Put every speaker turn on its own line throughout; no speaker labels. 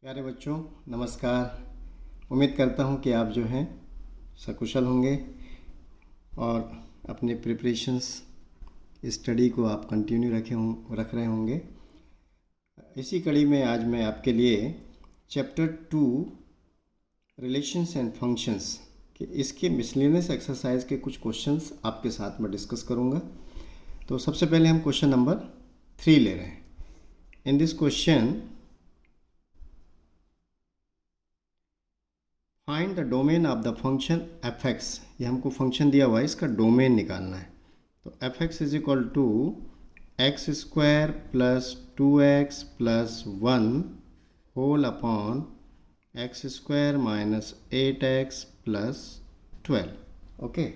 प्यारे बच्चों, नमस्कार। उम्मीद करता हूँ कि आप जो हैं सकुशल होंगे और अपने प्रिपरेशंस स्टडी को आप कंटिन्यू रख रहे होंगे। इसी कड़ी में आज मैं आपके लिए चैप्टर 2 रिलेशंस एंड फंक्शंस के इसके मिसलेनियस एक्सरसाइज के कुछ क्वेश्चंस आपके साथ में डिस्कस करूँगा। तो सबसे पहले हम क्वेश्चन नंबर 3 ले रहे हैं। In this question find the domain of the function F x. ये हमको फंक्शन दिया हुआ है, इसका डोमेन निकालना है। तो f x is equal to x square plus 2x plus 1 whole upon x square minus 8x plus 12। Okay,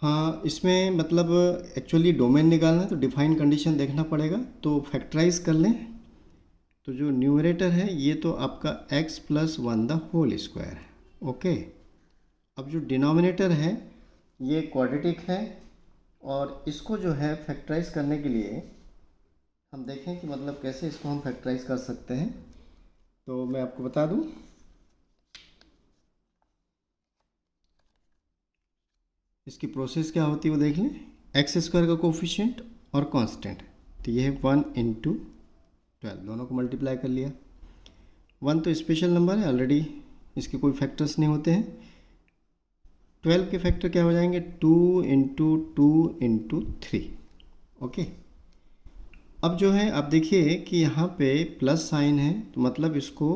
हाँ, इसमें मतलब एक्चुअली डोमेन निकालना है तो डिफाइन कंडीशन देखना पड़ेगा। तो फैक्टराइज कर लें। तो जो न्यूमरेटर है ये तो आपका x plus 1 the whole square है। ओके, अब जो डिनोमिनेटर है ये क्वाड्रेटिक है और इसको जो है फैक्टराइज करने के लिए हम देखें कि मतलब कैसे इसको हम फैक्टराइज कर सकते हैं। तो मैं आपको बता दूं, इसकी प्रोसेस क्या होती है वो देख लें। एक्स स्क्वायर का कोफिशिएंट और कांस्टेंट, तो ये है 1 इंटू 12, दोनों को मल्टीप्लाई कर लिया। 1 तो स्पेशल नंबर है, ऑलरेडी इसके कोई फैक्टर्स नहीं होते हैं। 12 के फैक्टर क्या हो जाएंगे, 2 इंटू 2 इंटू 3। ओके, अब जो है आप देखिए कि यहाँ पे प्लस साइन है, तो मतलब इसको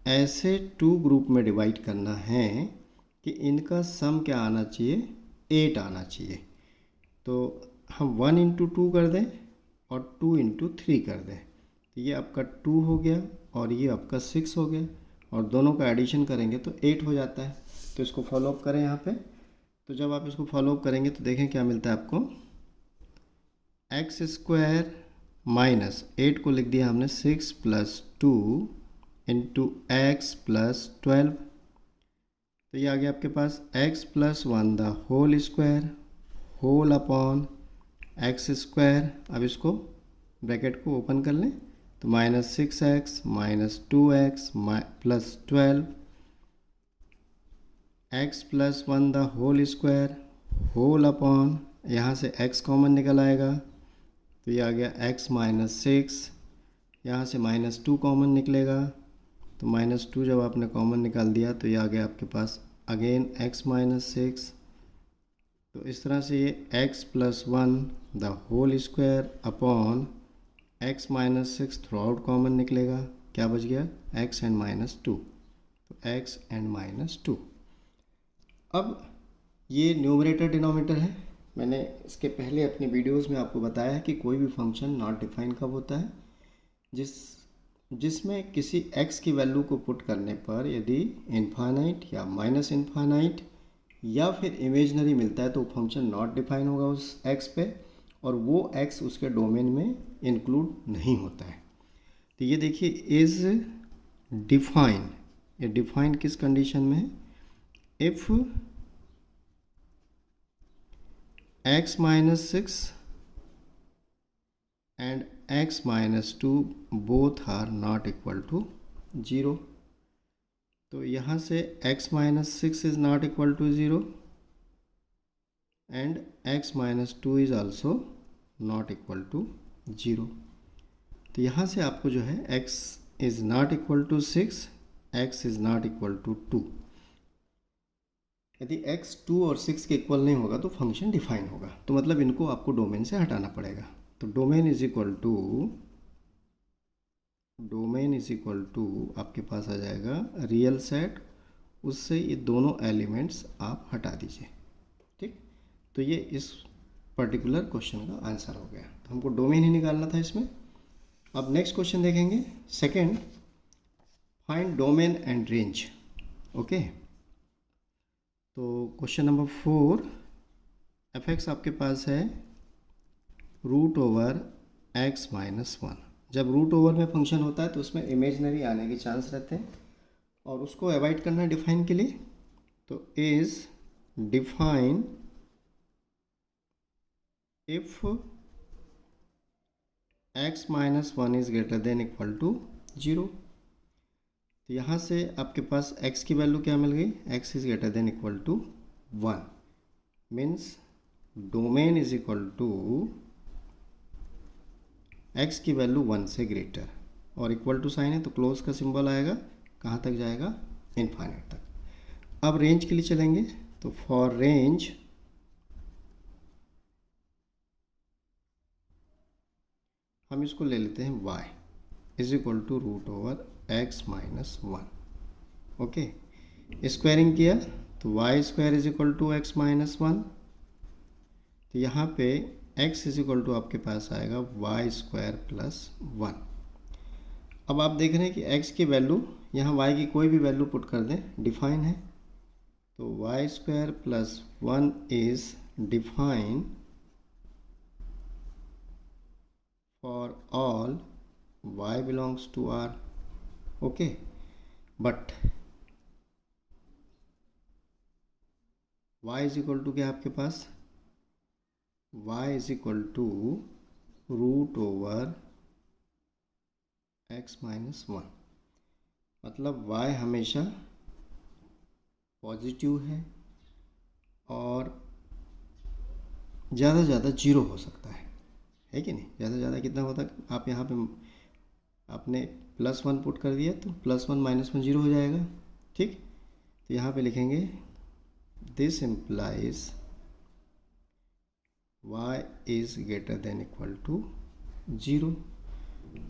ऐसे 2 ग्रुप में डिवाइड करना है कि इनका सम क्या आना चाहिए, 8 आना चाहिए। तो हम 1 इंटू 2 कर दें और 2 इंटू 3 कर दें, तो ये आपका 2 हो गया और ये आपका 6 हो गया, और दोनों का एडिशन करेंगे तो 8 हो जाता है। तो इसको फॉलोअप करें यहाँ पे। तो जब आप इसको फॉलोअप करेंगे तो देखें क्या मिलता है आपको, एक्स स्क्वायर माइनस 8 को लिख दिया हमने 6 प्लस 2 इंटू एक्स प्लस 12। तो ये आ गया आपके पास x plus 1 the whole square whole upon x square. अब इसको ब्रैकेट को ओपन कर लें तो minus 6x minus 2x plus 12 x plus 1 the whole square whole upon, यहाँ से x कॉमन निकल आएगा तो ये आ गया x माइनस 6, यहाँ से माइनस 2 कॉमन निकलेगा तो माइनस 2 जब आपने कॉमन निकाल दिया तो ये आ गया आपके पास अगेन x माइनस 6। तो इस तरह से ये x plus 1 the whole square upon x minus 6 throughout common निकलेगा, क्या बच गया x एंड माइनस 2, तो x एंड माइनस 2। अब ये न्यूमरेटर डिनोमिनेटर है। मैंने इसके पहले अपनी वीडियोस में आपको बताया है कि कोई भी फंक्शन नॉट डिफाइन कब होता है, जिसमें किसी x की वैल्यू को पुट करने पर यदि इनफाइनाइट या माइनस इनफाइनाइट या फिर इमेजनरी मिलता है तो फंक्शन नॉट डिफाइन होगा उस x पे, और वो x उसके डोमेन में इंक्लूड नहीं होता है। तो ये देखिए इज डिफाइन, ये डिफाइन किस कंडीशन में है, if x minus 6 and x minus 2 both are not equal to 0। तो यहाँ से x minus 6 is not equal to 0 and x minus 2 is also not equal to 0। तो यहाँ से आपको जो है x is not equal to 6, x is not equal to 2। यदि x 2 और 6 के इक्वल नहीं होगा तो फंक्शन डिफाइन होगा, तो मतलब इनको आपको डोमेन से हटाना पड़ेगा। तो डोमेन इज इक्वल टू आपके पास आ जाएगा रियल सेट, उससे ये दोनों एलिमेंट्स आप हटा दीजिए। ठीक, तो ये इस पर्टिकुलर क्वेश्चन का आंसर हो गया। तो हमको डोमेन ही निकालना था इसमें। अब नेक्स्ट क्वेश्चन देखेंगे, second, find domain and range. Okay, तो क्वेश्चन नंबर 4, एफ एक्स आपके पास है रूट ओवर एक्स माइनस 1। जब रूट ओवर में फंक्शन होता है तो उसमें इमेजनरी आने के चांस रहते हैं और उसको अवॉइड करना है डिफाइन के लिए। तो is define if x minus 1 is greater than equal to 0। तो यहाँ से आपके पास x की वैल्यू क्या मिल गई, x is greater than equal to 1, means domain is equal to x की वैल्यू 1 से ग्रेटर, और इक्वल टू साइन है तो क्लोज का सिंबल आएगा, कहाँ तक जाएगा, इनफाइनाइट तक। अब रेंज के लिए चलेंगे, तो फॉर रेंज हम इसको ले लेते हैं y is equal to root over x minus 1। Okay, squaring किया तो y square is equal to x minus 1। तो यहाँ पे x इज इक्वल टू आपके पास आएगा वाई स्क्वायर प्लस 1। अब आप देख रहे हैं कि x की वैल्यू, यहाँ y की कोई भी वैल्यू पुट कर दें, डिफाइन है, तो y square plus 1 is define for all y belongs to R। Okay, but y is equal to क्या आपके पास, y is equal to root over x minus 1, मतलब y हमेशा पॉजिटिव है और ज़्यादा से ज़्यादा जीरो हो सकता है कि नहीं। ज़्यादा से ज़्यादा कितना होता है, आप यहाँ पे आपने प्लस 1 पुट कर दिया तो प्लस 1 माइनस 1 जीरो हो जाएगा, ठीक। तो यहाँ पे लिखेंगे this implies y is greater than equal to 0।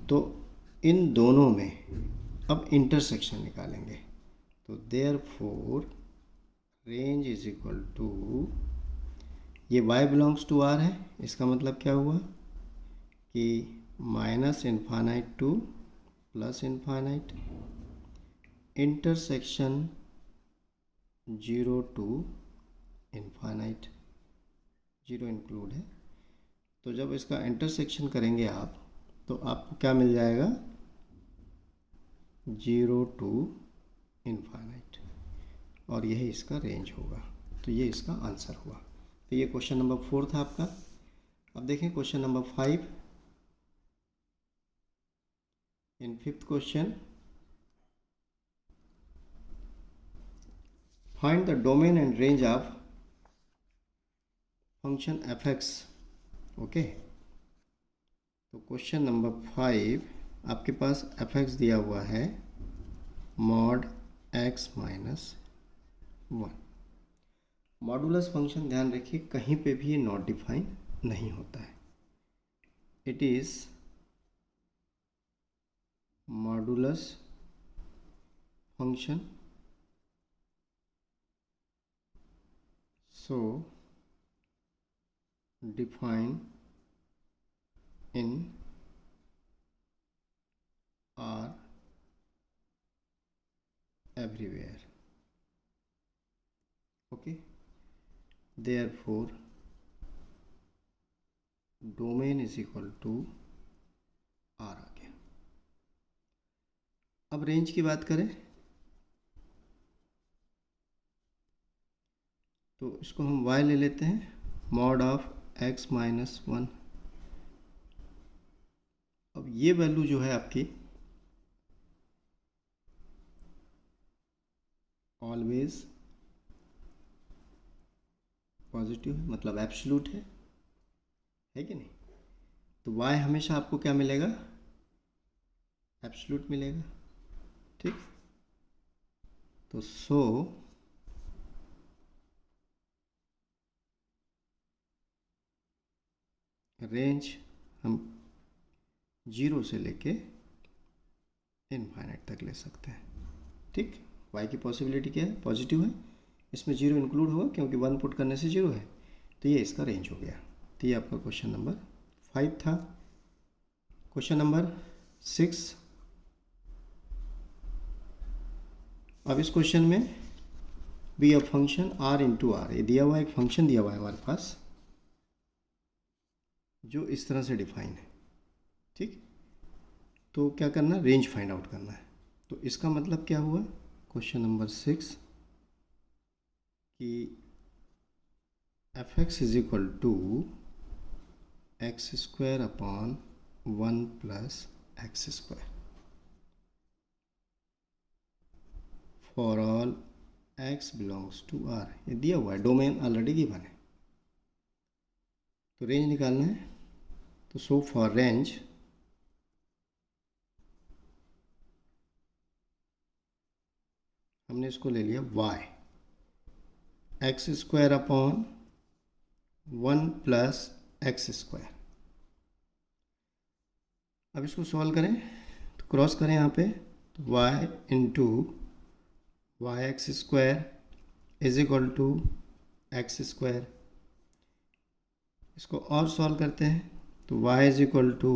तो इन दोनों में अब इंटरसेक्शन निकालेंगे, तो therefore range is equal to, ये y बिलोंग्स टू r है, इसका मतलब क्या हुआ कि minus infinite to plus infinite, intersection 0 to infinite, 0 include है। तो जब इसका इंटरसेक्शन करेंगे आप, तो आपको क्या मिल जाएगा, 0 टू इनफाइनाइट, और यही इसका रेंज होगा। तो ये इसका आंसर हुआ। तो ये क्वेश्चन नंबर 4 था आपका। अब देखें question number 5। In fifth question, find the domain and range of function fx। Okay, तो क्वेश्चन नंबर 5 आपके पास fx दिया हुआ है mod x minus 1। Modulus function ध्यान रखिए कहीं पे भी ये नॉट डिफाइन नहीं होता है, it is modulus function, so define in R everywhere। Okay, therefore domain is equal to R आ गया। अब रेंज की बात करें तो इसको हम y ले लेते हैं, मॉड ऑफ x माइनस 1। अब ये वैल्यू जो है आपकी ऑलवेज पॉजिटिव है, मतलब एब्सोल्यूट है कि नहीं। तो y हमेशा आपको क्या मिलेगा, एब्सोल्यूट मिलेगा, ठीक। तो सो रेंज हम 0 से लेके इनफाइनाइट तक ले सकते हैं, ठीक। y की पॉसिबिलिटी क्या है, पॉजिटिव है, इसमें 0 इंक्लूड होगा क्योंकि 1 पुट करने से 0 है, तो ये इसका रेंज हो गया। तो ये आपका क्वेश्चन नंबर 5 था। क्वेश्चन नंबर 6, अब इस क्वेश्चन में भी a function r into R, ये दिया हुआ एक फंक्शन दिया हुआ है हमारे पास जो इस तरह से डिफाइन है, ठीक। तो क्या करना, रेंज फाइंड आउट करना है। तो इसका मतलब क्या हुआ, क्वेश्चन नंबर 6 कि fx is equal to x square upon 1 plus x square. For all x belongs to R, ये दिया हुआ है, डोमेन ऑलरेडी गिवन है, तो रेंज निकालना है। तो सो फॉर रेंज हमने इसको ले लिया y, x square upon 1 plus x square. अब इसको सॉल्व करें तो क्रॉस करें यहाँ पे, तो y into y x square is equal to x square. इसको और सॉल्व करते हैं तो y is equal to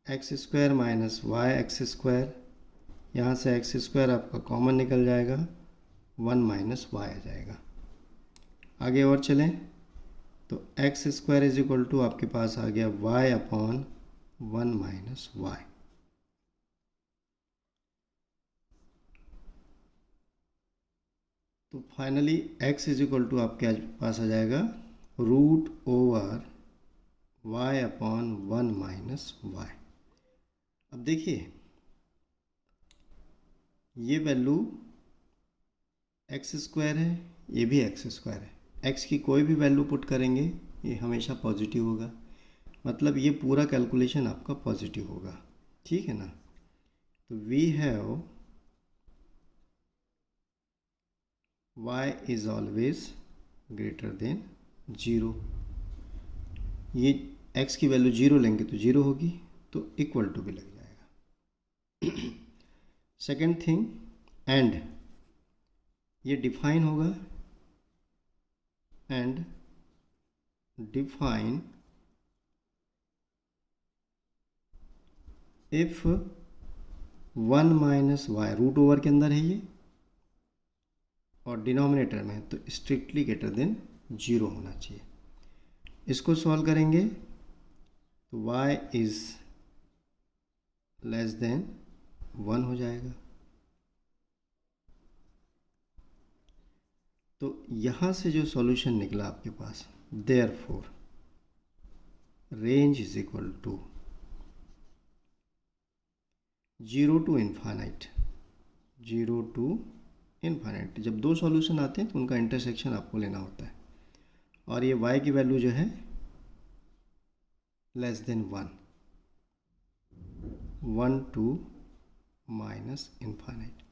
x square minus y x square, यहाँ से एक्स स्क्वायर आपका कॉमन निकल जाएगा, 1 माइनस वाई आ जाएगा। आगे और चलें तो x square is equal to आपके पास आ गया y अपॉन 1 माइनस वाई। तो finally x is equal to आपके पास आ जाएगा root over y upon 1 minus y. अब देखिए ये वैल्यू एक्स स्क्वायर है, ये भी एक्स स्क्वायर है, x की कोई भी वैल्यू पुट करेंगे ये हमेशा पॉजिटिव होगा, मतलब ये पूरा कैलकुलेशन आपका पॉजिटिव होगा, ठीक है ना। तो we have y is always greater than 0, ये x की वैल्यू 0 लेंगे तो 0 होगी, तो इक्वल टू भी लग जाएगा। सेकेंड थिंग, एंड ये डिफाइन होगा, and define if 1 minus y, root over के अंदर है ये और डिनोमिनेटर में है, तो स्ट्रिक्टली ग्रेटर देन 0 होना चाहिए। इसको सॉल्व करेंगे तो y इज लेस देन 1 हो जाएगा। तो यहाँ से जो सॉल्यूशन निकला आपके पास, therefore range is equal to 0 to infinite, 0 to infinite. जब दो सॉल्यूशन आते हैं तो उनका इंटरसेक्शन आपको लेना होता है, और ये y की वैल्यू जो है less than 1 to minus infinite.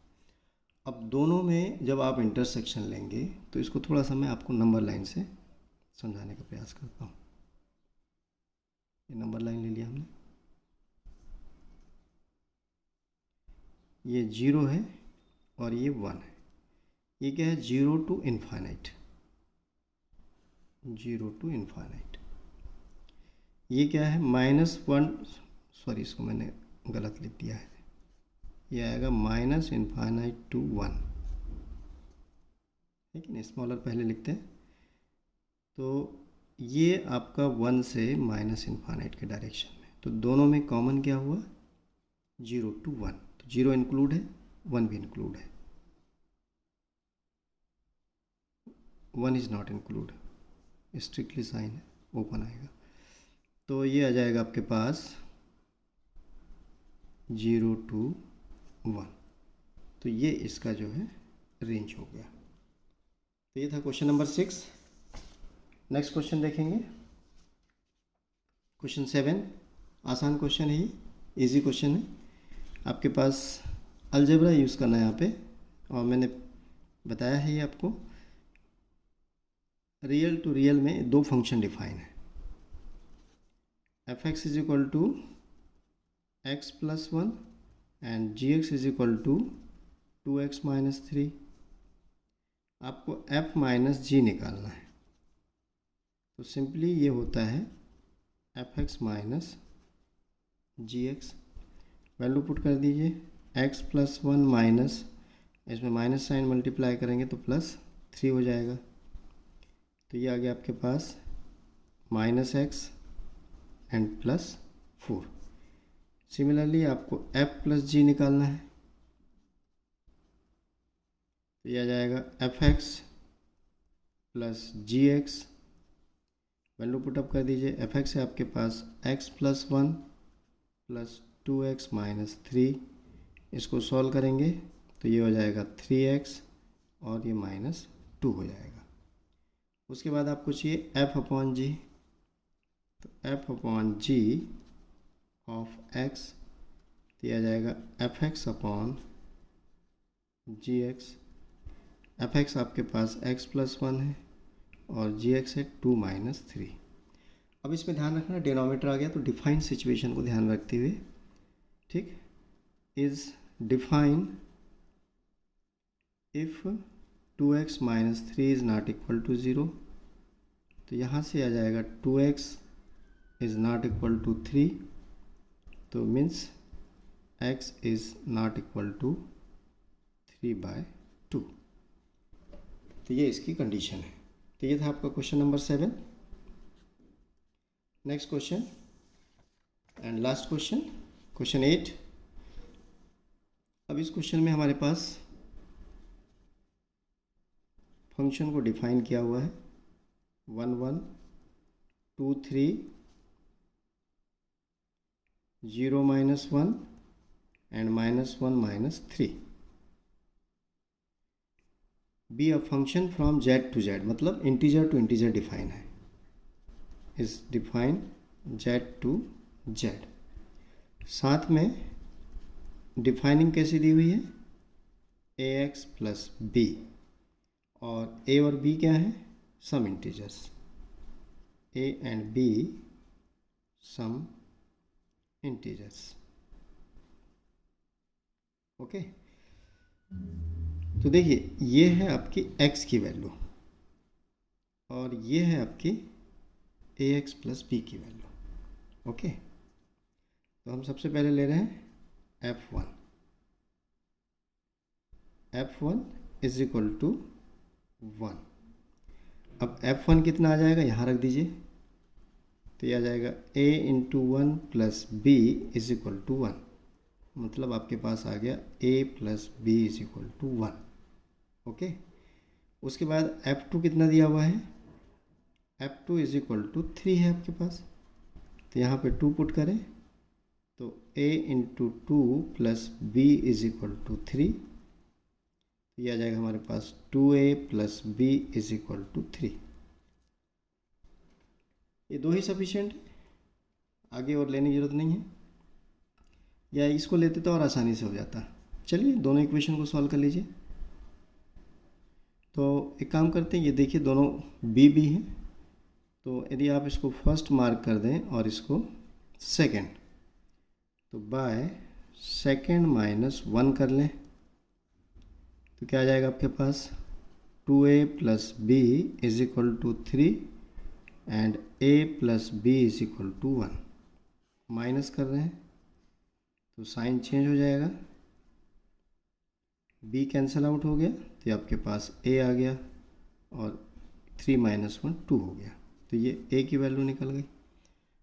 अब दोनों में जब आप इंटरसेक्शन लेंगे तो इसको थोड़ा सा मैं आपको नंबर लाइन से समझाने का प्रयास करता हूँ। ये नंबर लाइन ले लिया हमने, ये 0 है और ये 1 है। ये क्या है, 0 टू इन्फानाइट, 0 टू इन्फानाइट। ये क्या है, -1, सॉरी इसको मैंने गलत लिख दिया है, ये आएगा माइनस इन्फानाइट टू 1, लेकिन स्मॉलर पहले लिखते हैं। तो ये आपका 1 से माइनस इन्फानाइट के डायरेक्शन में, तो दोनों में कॉमन क्या हुआ, 0 टू 1, तो 0 इंक्लूड है, 1 भी इंक्लूड है, 1 is not include, strictly sign है, ओपन आएगा। तो ये आ जाएगा आपके पास 0 टू 1, तो ये इसका जो है रेंज हो गया। तो ये था क्वेश्चन नंबर 6। नेक्स्ट क्वेश्चन देखेंगे, क्वेश्चन 7। आसान क्वेश्चन है, ये इजी क्वेश्चन है। आपके पास अलजेब्रा यूज़ करना है यहाँ पे, और मैंने बताया है ये आपको। रियल टू रियल में दो फंक्शन डिफाइन है, f x is equal to x plus 1 and g x is equal to 2x minus 3। आपको f माइनस जी निकालना है, तो सिंपली ये होता है एफ एक्स माइनस जी एक्स। वैल्यू पुट कर दीजिए, x प्लस 1 माइनस, इसमें माइनस साइन मल्टीप्लाई करेंगे तो +3 हो जाएगा। तो ये आ गया आपके पास -x एंड +4। सिमिलरली आपको f प्लस जी निकालना है, तो यह आ जाएगा एफ एक्स प्लस जी एक्स। वैल्यू पुटअप कर दीजिए, एफ एक्स है आपके पास x plus 1 plus 2x minus 3। इसको सॉल्व करेंगे तो ये हो जाएगा 3x और ये -2 हो जाएगा। उसके बाद आपको चाहिए f/g, तो f/g ऑफ x दिया जाएगा f(x)/gx। f(x) आपके पास x+1 है और gx है 2 - 3। अब इसमें ध्यान रखना डिनोमिनेटर आ गया तो डिफाइन सिचुएशन को ध्यान रखते हुए, ठीक, is define if 2x - 3 is not equal to 0, तो यहाँ से आ जाएगा 2x is not equal to 3, तो means x is not equal to 3/2। तो ये इसकी कंडीशन है। तो ये था आपका question number 7। Next question and last question, question 8। अब इस क्वेश्चन में हमारे पास फंक्शन को डिफाइन किया हुआ है 1 1 2 3 0 -1 and -1 -3 be a function from z to z, मतलब इंटीजर टू इंटीजर डिफाइन है, is define z to z। साथ में डिफाइनिंग कैसी दी हुई है ax प्लस b, और a और b क्या है some integers, a and b some integers. Okay, तो देखिए ये है आपकी x की वैल्यू और ये है आपकी ax प्लस b की वैल्यू। ओके, तो हम सबसे पहले ले रहे हैं f1 इज इक्वल टू 1। अब f1 कितना आ जाएगा यहाँ रख दीजिए, तो ये आ जाएगा a into 1 plus b is equal to 1, मतलब आपके पास आ गया a plus b is equal to 1। Okay, उसके बाद f2 कितना दिया हुआ है, f2 इज इक्वल टू 3 है आपके पास, तो यहाँ पे 2 पुट करें तो a into 2 plus b is equal to 3, ये आ जाएगा हमारे पास 2a plus b is equal to 3। ये दो ही सफिशिएंट है, आगे और लेने की जरूरत नहीं है, या इसको लेते तो और आसानी से हो जाता। चलिए दोनों इक्वेशन को सॉल्व कर लीजिए। तो एक काम करते हैं, ये देखिए दोनों b b हैं, तो यदि आप इसको फर्स्ट मार्क कर दें और इसको सेकंड, तो बाय सेकंड -1 कर लें, तो क्या आ जाएगा आपके पास 2a plus b is equal to 3 and a plus b is equal to 1। Minus कर रहे हैं तो साइन चेंज हो जाएगा, b कैंसिल आउट हो गया, तो आपके पास a आ गया और 3 - 1 2 हो गया, तो ये a की वैल्यू निकल गई।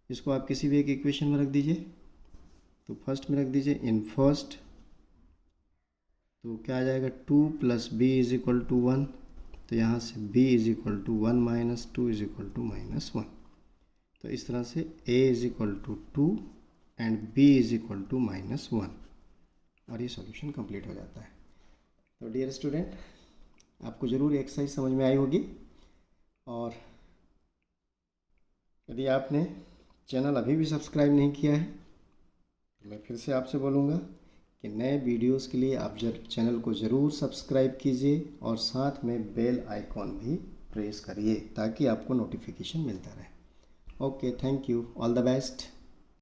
इसको आप किसी भी एक इक्वेशन में रख दीजिए, तो फर्स्ट में रख दीजिए इन फर्स्ट, तो क्या आ जाएगा 2 plus b is equal to 1, तो यहाँ से b is equal to 1 minus 2 is equal to -1, तो इस तरह से a is equal to 2 and b is equal to -1, और ये सॉल्यूशन कंप्लीट हो जाता है। तो डियर स्टूडेंट, आपको ज़रूर एक्सरसाइज समझ में आई होगी, और यदि आपने चैनल अभी भी सब्सक्राइब नहीं किया है, तो मैं फिर से आपसे बोलूँगा कि नए वीडियोस के लिए आप चैनल को ज़रूर सब्सक्राइब कीजिए और साथ में बेल आइकॉन भी प्रेस करिए ताकि आपको नोटिफिकेशन मिलता रहे। Okay, thank you, all the best.